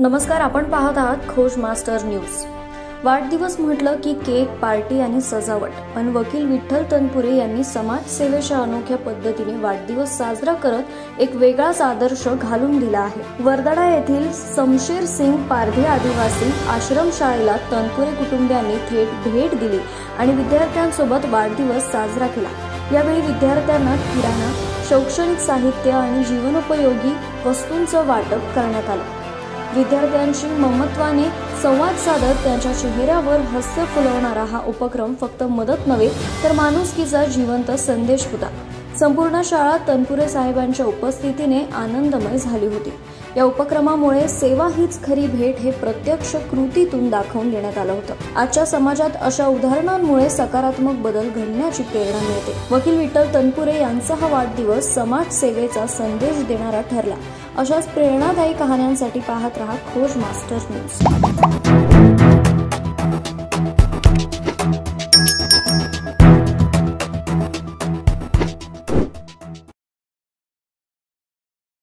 नमस्कार, आपण पाहत आहात खोज मास्टर न्यूज। वाढदिवस म्हटलं की केक, पार्टी आणि सजावट, पण वकील विठ्ठल तनपुरे यांनी समाजसेवेच्या अनोख्या पद्धतीने वाढदिवस साजरा करत एक वेगळाच आदर्श घालून दिला आहे। वरदडा येथील समशेर सिंग पारधी आदिवासी आश्रमशाळेला तनपुरे कुटुंबियांनी थेट भेट दिली आणि विद्यार्थ्यांसोबत वाढदिवस साजरा केला। यावेळी विद्यार्थ्यांना किराणा, शैक्षणिक साहित्य आणि जीवनोपयोगी वस्तूंचं वाटप करण्यात आलं। विद्यार्थ्यांशी ममत्वाने संवाद साधत त्यांच्या चेहऱ्यावर हास्य फुलवणारा हा उपक्रम फक्त मदत नव्हे तर माणुसकीचा जिवंत संदेश होता। संपूर्ण शाळा तनपुरे साहेबांच्या उपस्थितीने आनंदमय झाली होती। या उपक्रमामुळे सेवा हीच खरी भेट हे प्रत्यक्ष कृतीतून दाखवून देण्यात आलं होतं। आजच्या समाजात अशा उदाहरणांमुळे सकारात्मक बदल घडण्याची प्रेरणा मिळते। वकील विठ्ठल तनपुरे यांचा हा वाढदिवस समाजसेवेचा संदेश देणारा ठरला। अशाच प्रेरणादायी कहाण्यांसाठी पाहत रहा खोज मास्टर न्यूज।